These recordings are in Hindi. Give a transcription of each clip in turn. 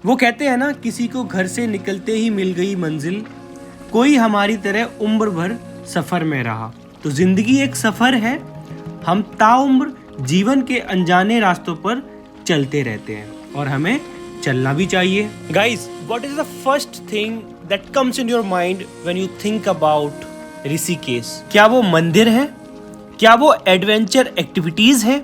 वो कहते हैं ना, किसी को घर से निकलते ही मिल गई मंजिल, कोई हमारी तरह उम्र भर सफर में रहा। तो जिंदगी एक सफर है, हम ताउम्र जीवन के अनजाने रास्तों पर चलते रहते हैं और हमें चलना भी चाहिए। Guys, what is the first thing that comes in your mind when you think about Rishikesh? क्या वो मंदिर है? क्या वो एडवेंचर एक्टिविटीज है?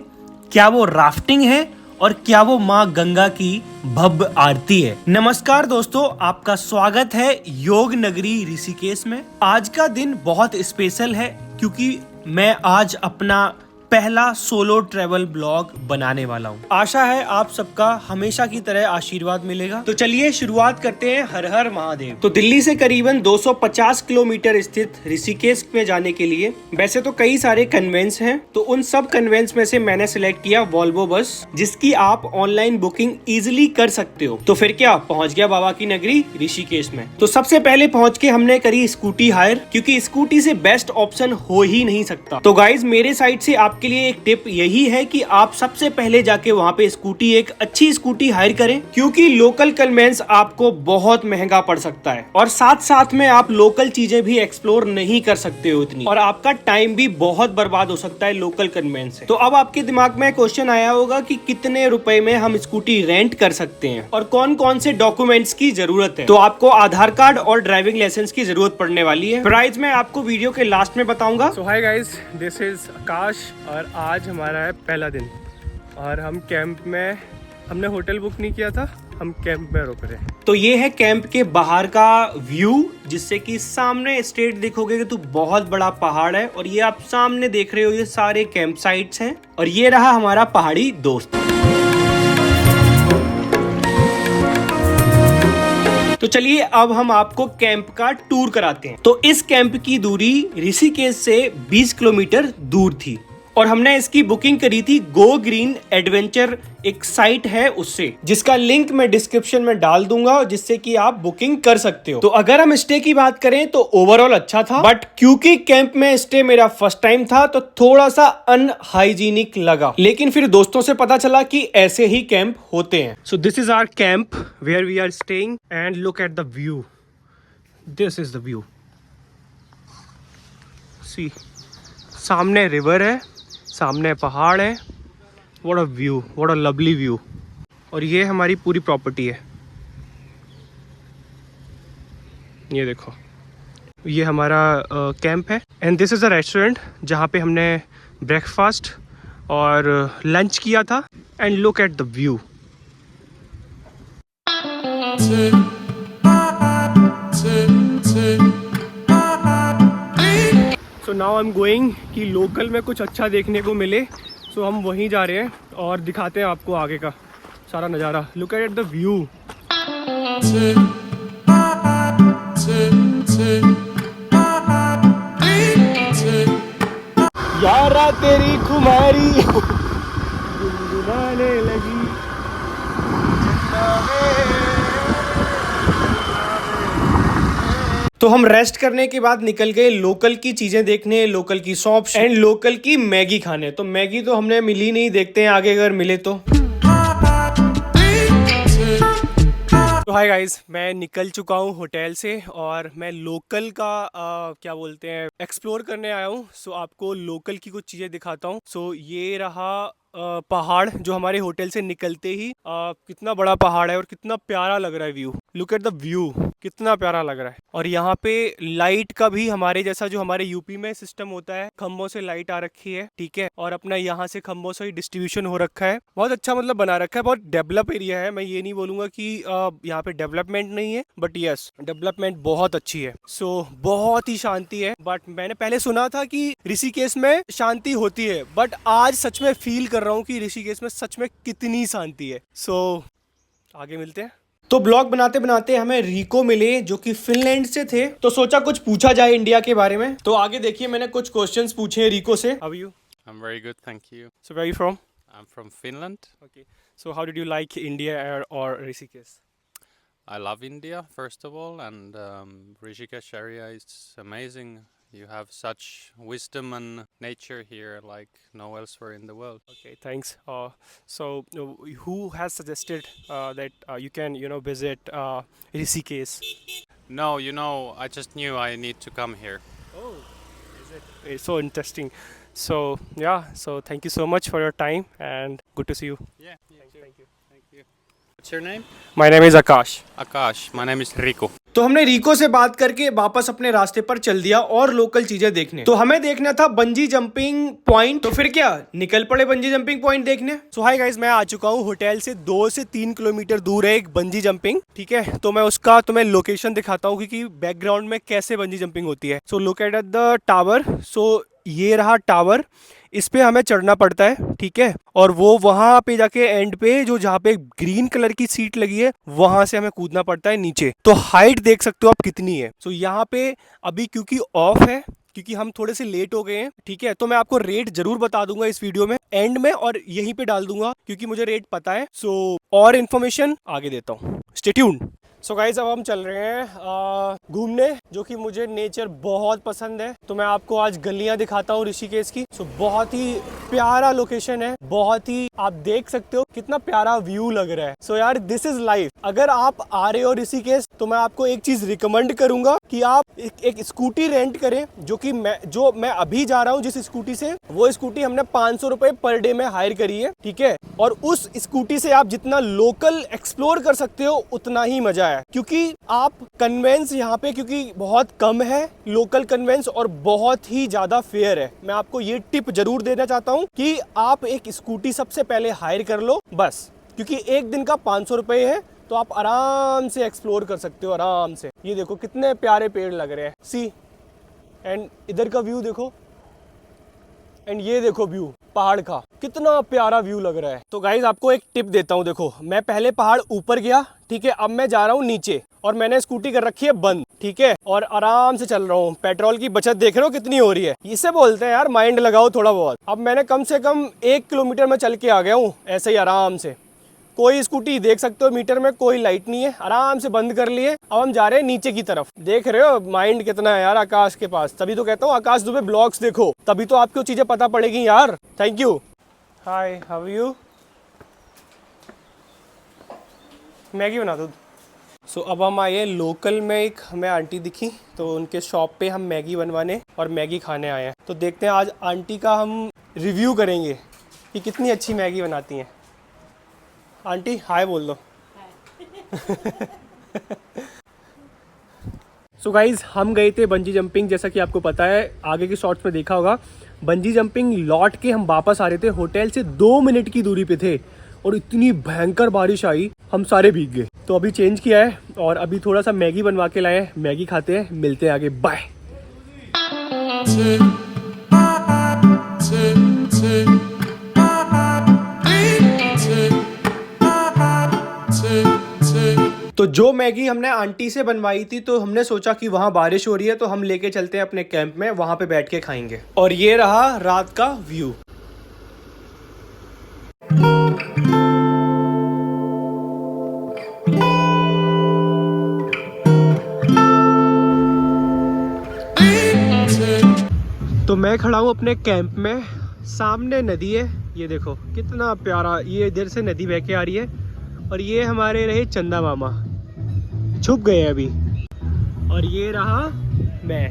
क्या वो राफ्टिंग है? और क्या वो माँ गंगा की भव्य आरती है? नमस्कार दोस्तों, आपका स्वागत है योग नगरी ऋषिकेश में। आज का दिन बहुत स्पेशल है क्योंकि मैं आज अपना पहला सोलो ट्रेवल ब्लॉग बनाने वाला हूँ। आशा है आप सबका हमेशा की तरह आशीर्वाद मिलेगा। तो चलिए शुरुआत करते हैं। हर हर महादेव। तो दिल्ली से करीबन 250 किलोमीटर स्थित ऋषिकेश में जाने के लिए वैसे तो कई सारे कन्वेंस हैं, तो उन सब कन्वेंस में से मैंने सिलेक्ट किया वॉल्वो बस, जिसकी आप ऑनलाइन बुकिंग इजिली कर सकते हो। तो फिर क्या, पहुंच गया बाबा की नगरी ऋषिकेश में। तो सबसे पहले पहुंच के हमने करी स्कूटी हायर, क्योंकि स्कूटी से बेस्ट ऑप्शन हो ही नहीं सकता। तो गाइज, मेरे साइड से आपके लिए एक टिप यही है कि आप सबसे पहले जाके वहां पे स्कूटी, एक अच्छी स्कूटी हायर करें, क्योंकि लोकल कन्वेंस आपको बहुत महंगा पड़ सकता है और साथ साथ में आप लोकल चीजें भी एक्सप्लोर नहीं कर सकते हो इतनी, और आपका टाइम भी बहुत बर्बाद हो सकता है लोकल कन्वेंस से। तो अब आपके दिमाग में क्वेश्चन आया होगा कि कितने रुपए में हम स्कूटी रेंट कर सकते हैं और कौन कौन से डॉक्यूमेंट्स की जरूरत है। तो आपको आधार कार्ड और ड्राइविंग लाइसेंस की जरूरत पड़ने वाली है। प्राइस मैं आपको वीडियो के लास्ट में बताऊंगा। सो हाय गाइस, दिस इज आकाश और आज हमारा है पहला दिन और हम कैंप में, हमने होटल बुक नहीं किया था, हम कैंप में रुक रहे हैं। तो ये है कैंप के बाहर का व्यू, जिससे कि सामने स्ट्रेट देखोगे कि तो बहुत बड़ा पहाड़ है और ये आप सामने देख रहे हो, ये सारे कैंप साइट्स हैं और ये रहा हमारा पहाड़ी दोस्त। तो चलिए अब हम आपको कैंप का टूर कराते हैं। तो इस कैंप की दूरी ऋषिकेश से 20 किलोमीटर दूर थी और हमने इसकी बुकिंग करी थी गो ग्रीन एडवेंचर, एक साइट है उससे, जिसका लिंक मैं डिस्क्रिप्शन में डाल दूंगा, जिससे कि आप बुकिंग कर सकते हो। तो अगर हम स्टे की बात करें तो ओवरऑल अच्छा था, बट क्योंकि कैंप में स्टे मेरा फर्स्ट टाइम था तो थोड़ा सा अनहाइजीनिक लगा, लेकिन फिर दोस्तों से पता चला कि ऐसे ही कैंप होते हैं। So this is our camp where we are staying and look at the view. This is the view. See, सामने रिवर है, सामने पहाड़ है। What a view, what a lovely view. और ये हमारी पूरी प्रॉपर्टी है, ये देखो, ये हमारा कैंप है and this is a restaurant जहाँ पे हमने ब्रेकफास्ट और लंच किया था। And look at the view. So now I am going कि लोकल में कुछ अच्छा देखने को मिले, सो हम वहीं जा रहे हैं और दिखाते हैं आपको आगे का सारा नज़ारा। Look at the view. यारा तेरी खुमारी गुनगुनाने लगी। तो हम रेस्ट करने के बाद निकल गए लोकल की चीजें देखने, लोकल की शॉप्स एंड लोकल की मैगी खाने। तो मैगी तो हमने मिली नहीं, देखते हैं आगे अगर मिले तो। तो हाय गाइस, मैं निकल चुका हूँ होटल से और मैं लोकल का क्या बोलते हैं, एक्सप्लोर करने आया हूँ। सो आपको लोकल की कुछ चीज़ें दिखाता हूँ। सो ये रहा पहाड़ जो हमारे होटल से निकलते ही, कितना बड़ा पहाड़ है और कितना प्यारा लग रहा है view. Look at the view, कितना प्यारा लग रहा है। और यहाँ पे लाइट का भी हमारे जैसा जो हमारे यूपी में सिस्टम होता है, खंभों से लाइट आ रखी है, ठीक है, और अपना यहाँ से खंभों से ही डिस्ट्रीब्यूशन हो रखा है। बहुत अच्छा मतलब बना रखा है, बहुत डेवलप एरिया है। मैं ये नहीं बोलूंगा कि यहाँ पे डेवलपमेंट नहीं है, बट यस, डेवलपमेंट बहुत अच्छी है। सो बहुत ही शांति है। बट मैंने पहले सुना था कि ऋषिकेश में शांति होती है, बट आज सच में फील कर रहा हूँ कि ऋषिकेश में सच में कितनी शांति है। सो आगे मिलते हैं। तो ब्लॉग बनाते बनाते हमें रिको मिले, जो कि फिनलैंड से थे, तो सोचा कुछ पूछा जाए इंडिया के बारे में। तो आगे देखिए, मैंने कुछ क्वेश्चंस पूछे हैं रिको से। How are you? I'm very good, thank you. So where are you from? I'm from Finland. Okay. So how did you like India or Rishikesh? I love India, first of all, and Rishikesh area is amazing. You have such wisdom and nature here like no elsewhere in the world. Okay, thanks. So, who has suggested that you can, visit Rishikesh? No, I just knew I need to come here. Oh, is it? It's so interesting. So, yeah. So, thank you so much for your time and good to see you. Yeah, Thank you. Thank you. What's your name? My name is Akash. Akash. My name is Riku. तो हमने रिको से बात करके वापस अपने रास्ते पर चल दिया और लोकल चीजें देखने। तो हमें देखना था बंजी जंपिंग पॉइंट, तो फिर क्या निकल पड़े बंजी जंपिंग पॉइंट देखने। सो हाय गाइस, मैं आ चुका हूँ होटल से 2 से 3 किलोमीटर दूर है एक बंजी जंपिंग। ठीक है, तो मैं उसका तुम्हें लोकेशन दिखाता हूँ कि बैकग्राउंड में कैसे बंजी जंपिंग होती है। So look at the tower. So ये रहा टावर, इस पे हमें चढ़ना पड़ता है। ठीक है, और वो वहां पे जाके एंड पे जो जहाँ पे ग्रीन कलर की सीट लगी है वहां से हमें कूदना पड़ता है नीचे। तो हाइट देख सकते हो आप कितनी है। सो यहाँ पे अभी क्योंकि ऑफ है, क्योंकि हम थोड़े से लेट हो गए हैं। ठीक है, तो मैं आपको रेट जरूर बता दूंगा इस वीडियो में एंड में, और यहीं पे डाल दूंगा क्योंकि मुझे रेट पता है। सो और इन्फॉर्मेशन आगे देता हूँ, स्टे ट्यून्ड। सो गाइज, अब हम चल रहे हैं घूमने, जो कि मुझे नेचर बहुत पसंद है। तो मैं आपको आज गलियां दिखाता हूँ ऋषिकेश की। सो बहुत ही प्यारा लोकेशन है, बहुत ही, आप देख सकते हो कितना प्यारा व्यू लग रहा है। सो यार, दिस इज लाइफ। अगर आप आ रहे हो ऋषिकेश तो मैं आपको एक चीज रिकमेंड करूंगा कि आप एक स्कूटी रेंट करें, जो मैं अभी जा रहा हूँ जिस स्कूटी से, वो स्कूटी हमने 500 रुपए पर डे में हायर करी है। ठीक है, और उस स्कूटी से आप जितना लोकल एक्सप्लोर कर सकते हो उतना ही मजा है, क्योंकि आप कन्वेंस यहाँ पे क्योंकि बहुत कम है लोकल कन्वेंस, और बहुत ही ज्यादा फेयर है। मैं आपको ये टिप जरूर देना चाहता हूँ कि आप एक स्कूटी सबसे पहले हायर कर लो बस, क्योंकि एक दिन का 500 रुपए है, तो आप आराम से एक्सप्लोर कर सकते हो आराम से। ये देखो कितने प्यारे पेड़ लग रहे हैं, सी, एंड इधर का व्यू देखो, एंड ये देखो व्यू पहाड़ का, कितना प्यारा व्यू लग रहा है। तो गाइज आपको एक टिप देता हूँ, देखो मैं पहले पहाड़ ऊपर गया, ठीक है, अब मैं जा रहा हूँ नीचे, और मैंने स्कूटी कर रखी है बंद। ठीक है, और आराम से चल रहा हूँ। पेट्रोल की बचत देख रहे हो कितनी हो रही है। इसे बोलते हैं यार माइंड लगाओ थोड़ा बहुत। अब मैंने कम से कम 1 किलोमीटर में चल के आ गया हूँ ऐसे ही आराम से। कोई स्कूटी देख सकते हो मीटर में कोई लाइट नहीं है, आराम से बंद कर लिए। अब हम जा रहे हैं नीचे की तरफ। देख रहे हो माइंड कितना है यार आकाश के पास। तभी तो कहता हूँ आकाश दुबे ब्लॉग्स देखो, तभी तो आपको चीजें पता पड़ेगी यार। Thank you. Hi, how are you? Maggi बना दो। सो अब हम आए लोकल में, एक हमें आंटी दिखी, तो उनके शॉप पे हम मैगी बनवाने और मैगी खाने आए हैं। तो देखते हैं आज आंटी का हम रिव्यू करेंगे कि कितनी अच्छी मैगी बनाती हैं। आंटी हाय बोल दो। सो गाइज, हम गए थे बंजी जंपिंग, जैसा कि आपको पता है, आगे के शॉट्स में देखा होगा। बंजी जंपिंग लौट के हम वापस आ रहे थे, होटल से 2 मिनट की दूरी पे थे, और इतनी भयंकर बारिश आई हम सारे भीग गए। तो अभी चेंज किया है और अभी थोड़ा सा मैगी बनवा के लाए हैं, मैगी खाते हैं, मिलते हैं आगे, बाय। तो जो मैगी हमने आंटी से बनवाई थी, तो हमने सोचा कि वहाँ बारिश हो रही है तो हम लेके चलते हैं अपने कैंप में, वहाँ पे बैठ के खाएंगे। और ये रहा रात का व्यू। तो मैं खड़ा हूँ अपने कैंप में, सामने नदी है, ये देखो कितना प्यारा, ये इधर से नदी बह के आ रही है, और ये हमारे रहे चंदा मामा, छुप गए अभी, और ये रहा मैं।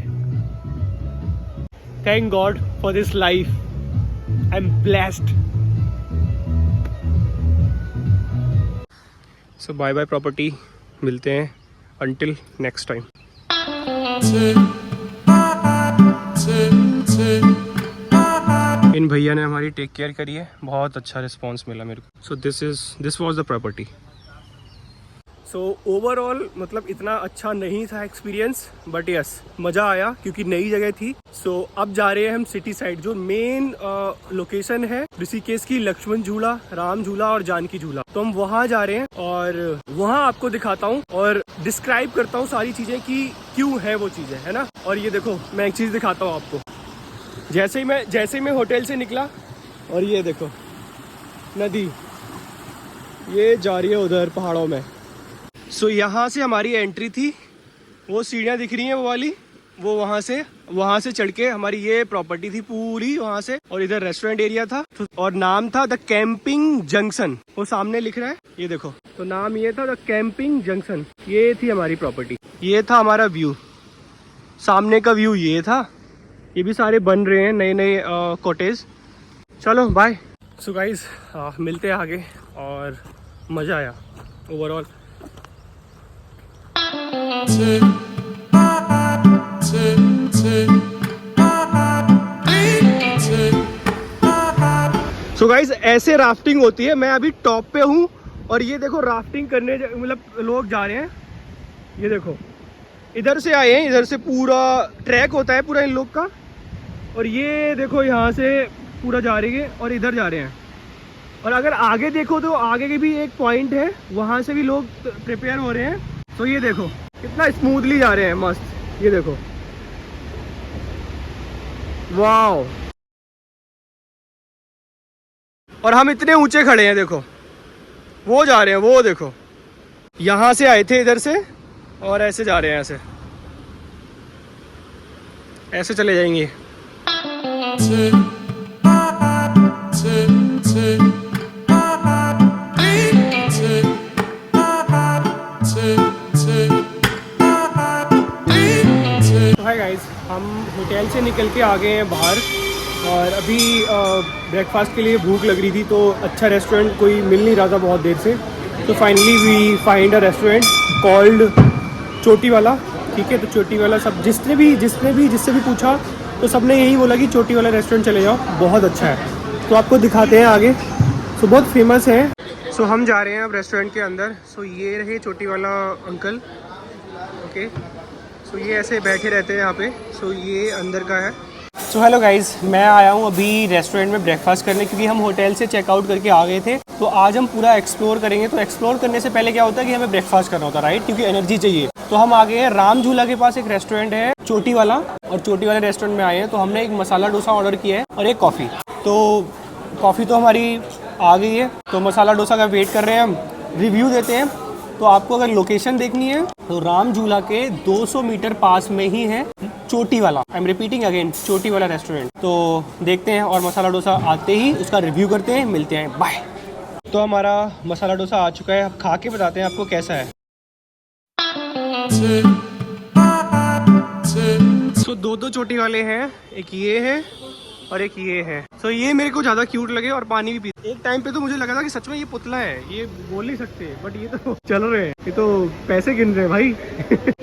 Thank God for this life, I am blessed. So bye bye property, मिलते हैं अंटिल नेक्स्ट टाइम। इन भैया ने हमारी टेक केयर करी है, बहुत अच्छा रिस्पांस मिला मेरे को। So this was the property. So overall मतलब इतना अच्छा नहीं था एक्सपीरियंस, बट यस मज़ा आया क्योंकि नई जगह थी। सो अब जा रहे हैं हम सिटी साइड, जो मेन लोकेशन है ऋषिकेश की, लक्ष्मण झूला, राम झूला और जानकी झूला। तो हम वहाँ जा रहे हैं और वहाँ आपको दिखाता हूँ और डिस्क्राइब करता हूँ सारी चीज़ें कि क्यों है वो चीज़ें, है ना। और ये देखो मैं एक चीज़ दिखाता हूँ आपको, जैसे ही मैं होटल से निकला, और ये देखो नदी, ये जा रही है उधर पहाड़ों में। सो यहाँ से हमारी एंट्री थी, वो सीढ़ियाँ दिख रही हैं वो वाली, वो वहाँ से चढ़ के हमारी ये प्रॉपर्टी थी पूरी वहाँ से, और इधर रेस्टोरेंट एरिया था और नाम था द कैंपिंग जंक्शन। वो सामने लिख रहा है, ये देखो, तो नाम ये था द कैंपिंग जंक्शन। ये थी हमारी प्रॉपर्टी, ये था हमारा व्यू, सामने का व्यू ये था। ये भी सारे बन रहे हैं नए नए कॉटेज। चलो बाय। सो गाइस मिलते हैं आगे, और मज़ा आया ओवरऑल। सो गाइस ऐसे राफ्टिंग होती है। मैं अभी टॉप पे हूँ और ये देखो राफ्टिंग करने मतलब लोग जा रहे हैं। ये देखो इधर से आए हैं, इधर से पूरा ट्रैक होता है पूरा इन लोग का, और ये देखो यहाँ से पूरा जा रही है और इधर जा रहे हैं। और अगर आगे देखो तो आगे के भी एक पॉइंट है, वहाँ से भी लोग प्रिपेयर हो रहे हैं। तो ये देखो कितना स्मूथली जा रहे हैं, मस्त। ये देखो वाओ, और हम इतने ऊंचे खड़े हैं, देखो वो जा रहे हैं, वो देखो यहाँ से आए थे इधर से और ऐसे जा रहे हैं, ऐसे चले जाएंगे। तो हाय गाइस, हम होटल से निकल के आ गए हैं बाहर, और अभी ब्रेकफास्ट के लिए भूख लग रही थी, तो अच्छा रेस्टोरेंट कोई मिल नहीं रहा था बहुत देर से। तो finally we find a restaurant called Choti Wala. ठीक है, तो चोटी वाला सब जिससे भी पूछा तो सबने यही बोला कि चोटी वाला रेस्टोरेंट चले जाओ, बहुत अच्छा है। तो आपको दिखाते हैं आगे। सो बहुत फेमस है। सो हम जा रहे हैं अब रेस्टोरेंट के अंदर। सो ये रहे चोटी वाला अंकल। ओके, सो ये ऐसे बैठे रहते हैं यहाँ पे। सो ये अंदर का है। सो हेलो गाइज़, मैं आया हूँ अभी रेस्टोरेंट में ब्रेकफास्ट करने, क्योंकि हम होटल से चेकआउट करके आ गए थे। तो आज हम पूरा एक्सप्लोर करेंगे। तो एक्सप्लोर करने से पहले क्या होता है कि हमें ब्रेकफास्ट करना होता है, राइट, क्योंकि एनर्जी चाहिए। तो हम आ गए हैं राम झूला के पास, एक रेस्टोरेंट है चोटी वाला, और चोटी वाले रेस्टोरेंट में आए हैं। तो हमने एक मसाला डोसा ऑर्डर किया है और एक कॉफ़ी। तो कॉफ़ी तो हमारी आ गई है, तो मसाला डोसा का वेट कर रहे हैं हम, रिव्यू देते हैं। तो आपको अगर लोकेशन देखनी है तो राम झूला के 200 मीटर पास में ही है चोटी वाला। आई एम रिपीटिंग अगेन, चोटी वाला रेस्टोरेंट। तो देखते हैं, और मसाला डोसा आते ही उसका रिव्यू करते हैं। मिलते हैं, बाय। तो हमारा मसाला डोसा आ चुका है, अब खा के बताते हैं आपको कैसा है। सो दो चोटी वाले हैं, एक ये है और एक ये है। सो ये मेरे को ज़्यादा क्यूट लगे, और पानी भी पी। एक टाइम पे तो मुझे लगा था कि सच में ये पुतला है, ये बोल नहीं सकते, बट ये तो चल रहे हैं, ये तो पैसे गिन रहे हैं भाई।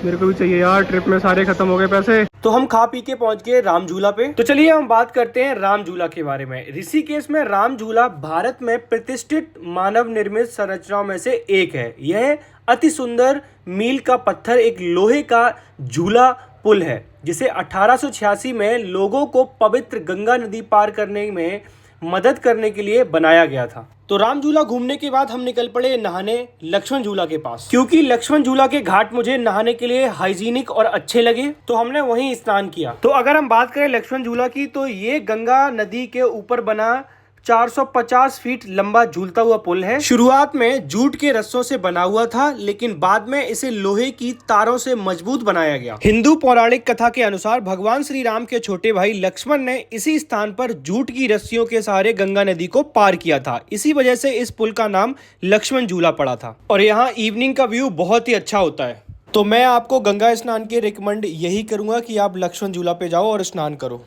मेरे को भी चाहिए यार, ट्रिप में सारे खत्म हो गए पैसे। तो हम खा पी के पहुंच गए राम झूला पे। तो चलिए हम बात करते हैं राम झूला के बारे में। ऋषिकेश में राम झूला भारत में प्रतिष्ठित मानव निर्मित संरचनाओं में से एक है। यह अति सुंदर मील का पत्थर एक लोहे का झूला पुल है, जिसे 1886 में लोगों को पवित्र गंगा नदी पार करने में मदद करने के लिए बनाया गया था। तो राम झूला घूमने के बाद हम निकल पड़े नहाने लक्ष्मण झूला के पास, क्योंकि लक्ष्मण झूला के घाट मुझे नहाने के लिए हाइजीनिक और अच्छे लगे, तो हमने वहीं स्नान किया। तो अगर हम बात करें लक्ष्मण झूला की, तो ये गंगा नदी के ऊपर बना 450 फीट लंबा झूलता हुआ पुल है। शुरुआत में जूट के रस्सों से बना हुआ था, लेकिन बाद में इसे लोहे की तारों से मजबूत बनाया गया। हिंदू पौराणिक कथा के अनुसार भगवान श्री राम के छोटे भाई लक्ष्मण ने इसी स्थान पर जूट की रस्सियों के सहारे गंगा नदी को पार किया था। इसी वजह से इस पुल का नाम लक्ष्मण झूला पड़ा था। और यहाँ इवनिंग का व्यू बहुत ही अच्छा होता है। तो मैं आपको गंगा स्नान के रिकमेंड यही करूंगा कि आप लक्ष्मण झूला पे जाओ और स्नान करो।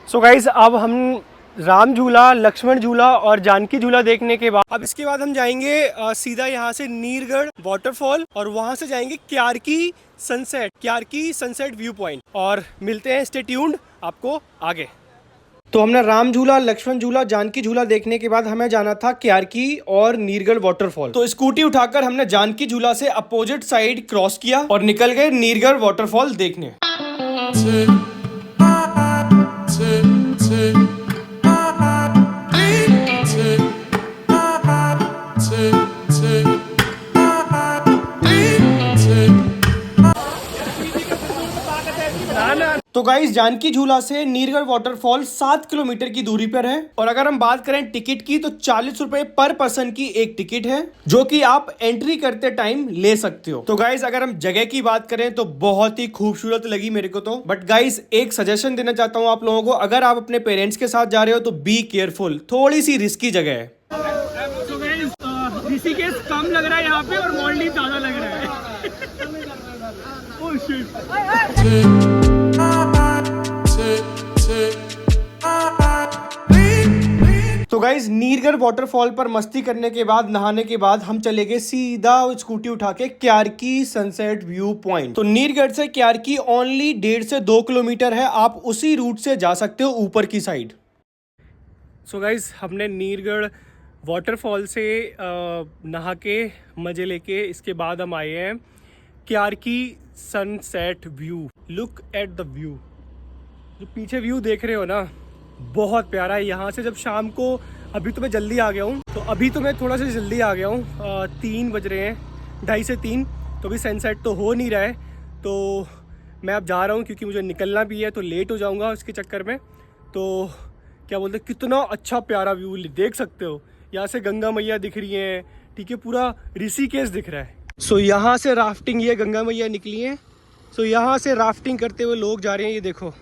सो गाइस, अब हम राम झूला, लक्ष्मण झूला और जानकी झूला देखने के बाद अब इसके बाद हम जाएंगे सीधा यहाँ से नीरगढ़ वाटरफॉल, और वहाँ से जाएंगे क्यारकी सनसेट व्यू पॉइंट, और मिलते हैं। स्टे ट्यून्ड आपको आगे। तो हमने राम झूला, लक्ष्मण झूला, जानकी झूला देखने के बाद हमें जाना था क्यारकी और नीरगढ़ वाटरफॉल। तो स्कूटी उठाकर हमने जानकी झूला से अपोजिट साइड क्रॉस किया और निकल गए नीरगढ़ वाटरफॉल देखने। तो गाइस जानकी झूला से नीरगढ़ वाटरफॉल 7 किलोमीटर की दूरी पर है और अगर हम बात करें टिकट की तो 40 रुपए पर पर्सन की एक टिकट है जो कि आप एंट्री करते टाइम ले सकते हो। तो गाइस अगर हम जगह की बात करें तो बहुत ही खूबसूरत लगी मेरे को तो। बट गाइस एक सजेशन देना चाहता हूँ आप लोगों को, अगर आप अपने पेरेंट्स के साथ जा रहे हो तो बी केयरफुल, थोड़ी सी रिस्की जगह है। ऋषिकेश कम लग रहा है यहाँ पे और मालदीव ज्यादा लग रहा है। Oh shit. तो गाइज नीरगढ़ वाटरफॉल पर मस्ती करने के बाद, नहाने के बाद हम चले गए सीधा स्कूटी उठा के क्यारकी सनसेट व्यू पॉइंट। तो नीरगढ़ से क्यारकी ओनली 1.5 से 2 किलोमीटर है, आप उसी रूट से जा सकते हो ऊपर की साइड। सो गाइज हमने नीरगढ़ वाटरफॉल से नहा के मज़े लेके इसके बाद हम आए हैं क्यारकी sunset view. Look at the view, जो पीछे व्यू देख रहे हो ना बहुत प्यारा है। यहाँ से जब शाम को, अभी तो मैं जल्दी आ गया हूँ, तो अभी तो मैं थोड़ा सा जल्दी आ गया हूँ, 3 बज रहे हैं, 2:30 से 3, तो अभी सनसेट तो हो नहीं रहा है। तो मैं अब जा रहा हूँ क्योंकि मुझे निकलना भी है, तो लेट हो जाऊँगा उसके चक्कर में। तो क्या बोलते, कितना अच्छा प्यारा व्यू देख सकते हो। यहाँ से गंगा मैया दिख रही हैं, ठीक है, पूरा ऋषिकेश दिख रहा है। सो यहाँ से राफ्टिंग, ये गंगा मैया निकली हैं, सो यहाँ से राफ्टिंग करते हुए लोग जा रहे हैं। ये देखो,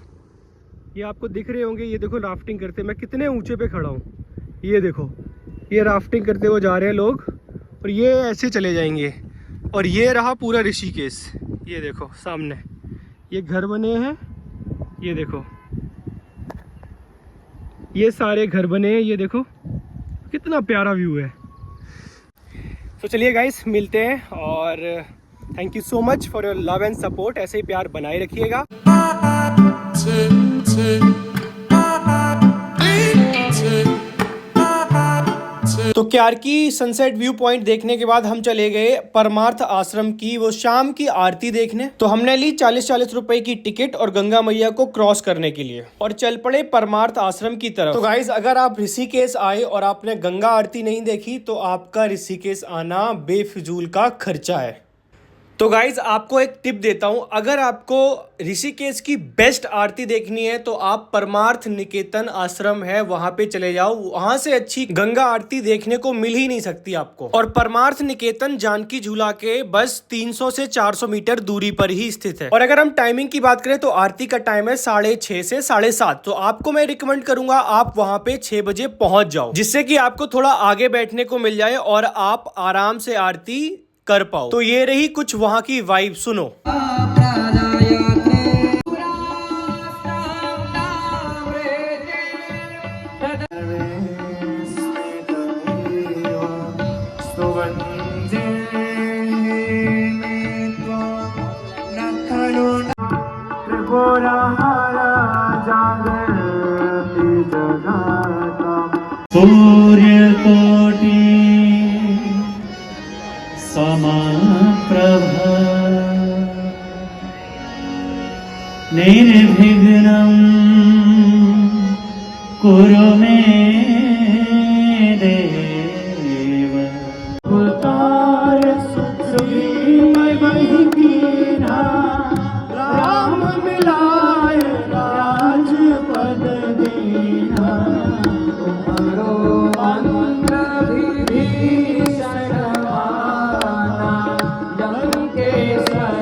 ये आपको दिख रहे होंगे, ये देखो राफ्टिंग करते। मैं कितने ऊंचे पे खड़ा हूँ, ये देखो, ये राफ्टिंग करते हुए जा रहे हैं लोग और ये ऐसे चले जाएंगे। और ये रहा पूरा ऋषिकेश, ये देखो सामने ये घर बने हैं, ये देखो ये सारे घर बने हैं, ये देखो कितना प्यारा व्यू है। तो चलिए गाइस मिलते हैं और thank you so much for your love and support. ऐसे ही प्यार बनाए रखिएगा। तो क्यारकी सनसेट व्यू पॉइंट देखने के बाद हम चले गए परमार्थ आश्रम की वो शाम की आरती देखने। तो हमने ली 40-40 रुपए की टिकट और गंगा मैया को क्रॉस करने के लिए और चल पड़े परमार्थ आश्रम की तरफ। तो गाइज अगर आप ऋषिकेश आए और आपने गंगा आरती नहीं देखी तो आपका ऋषिकेश आना बेफिजूल का खर्चा है। तो गाइज आपको एक टिप देता हूं, अगर आपको ऋषिकेश की बेस्ट आरती देखनी है तो आप परमार्थ निकेतन आश्रम है वहां पे चले जाओ, वहां से अच्छी गंगा आरती देखने को मिल ही नहीं सकती आपको। और परमार्थ निकेतन जानकी झूला के बस 300 से 400 मीटर दूरी पर ही स्थित है। और अगर हम टाइमिंग की बात करें तो आरती का टाइम है 6:30 से 7:30। तो आपको मैं रिकमेंड करूंगा आप वहां पे 6 बजे पहुंच जाओ, जिससे कि आपको थोड़ा आगे बैठने को मिल जाए और आप आराम से आरती कर पाओ। तो ये रही कुछ वहां की वाइब, सुनो। सूर्य कोटि समप्रभ निर्विघ्नं कुरु मे देव। उतार सुग्रीव कीन्हा राम मिलाय राजपद दीन्हा। तुम्हारो मंत्र विभीषण माना लंकेश्वर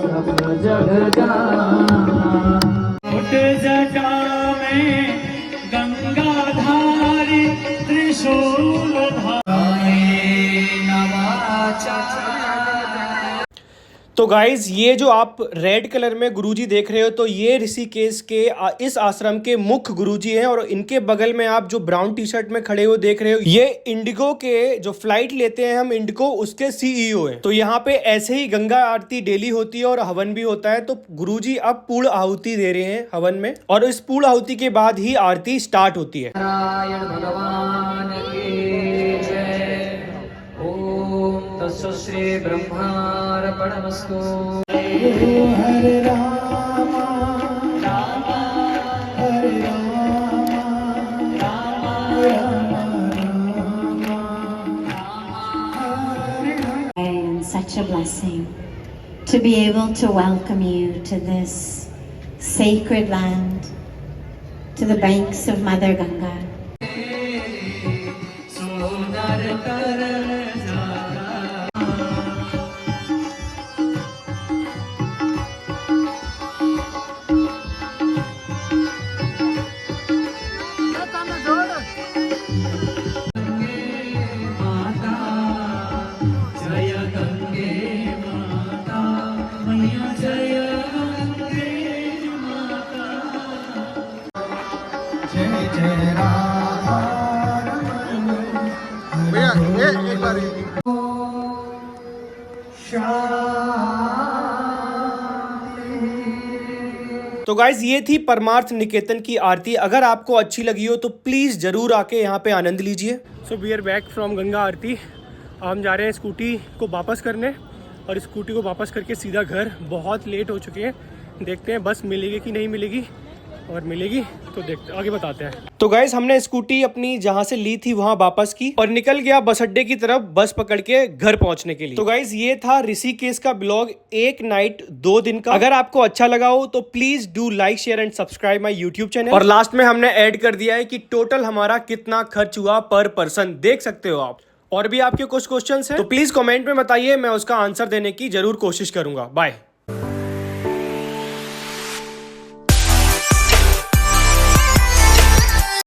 सब जग जाना। उठ जटा में गंगाधारी त्रिशूल धारे नवाचार। तो गाइज ये जो आप रेड कलर में गुरुजी देख रहे हो तो ये ऋषिकेश के इस आश्रम के मुख्य गुरुजी हैं। और इनके बगल में आप जो ब्राउन टी शर्ट में खड़े हो देख रहे हो, ये इंडिगो के जो फ्लाइट लेते हैं हम इंडिगो, उसके सीईओ हैं। तो यहाँ पे ऐसे ही गंगा आरती डेली होती है और हवन भी होता है। तो गुरुजी अब पूर्ण आहुति दे रहे हैं हवन में और इस पूर्ण आहुति के बाद ही आरती स्टार्ट होती है। नारायण भगवान की जय। ओम तस्य श्री ब्रह्मार्पणमस्तु। हरे राम राम हरे Ram Ram And such a blessing to be able to welcome you to this sacred land, to the banks of Mother Ganga. तो गाइज ये थी परमार्थ निकेतन की आरती। अगर आपको अच्छी लगी हो तो प्लीज़ ज़रूर आके यहाँ पे आनंद लीजिए। So we are back from Ganga aarti. हम जा रहे हैं स्कूटी को वापस करने और स्कूटी को वापस करके सीधा घर। बहुत लेट हो चुके हैं, देखते हैं बस मिलेगी कि नहीं मिलेगी, और मिलेगी तो देखते आगे बताते हैं। तो गाइज हमने स्कूटी अपनी जहाँ से ली थी वहाँ वापस की और निकल गया बस अड्डे की तरफ बस पकड़ के घर पहुँचने के लिए। तो गाइज ये था ऋषिकेश का ब्लॉग, 1 नाइट 2 दिन का। अगर आपको अच्छा लगा हो तो please do like share and subscribe my YouTube channel. और लास्ट में हमने ऐड कर दिया है कि टोटल हमारा कितना खर्च हुआ पर पर्सन, देख सकते हो आप। और भी आपके कुछ क्वेश्चंस हैं तो प्लीज कमेंट में बताइए, मैं उसका आंसर देने की जरूर कोशिश करूंगा। बाय।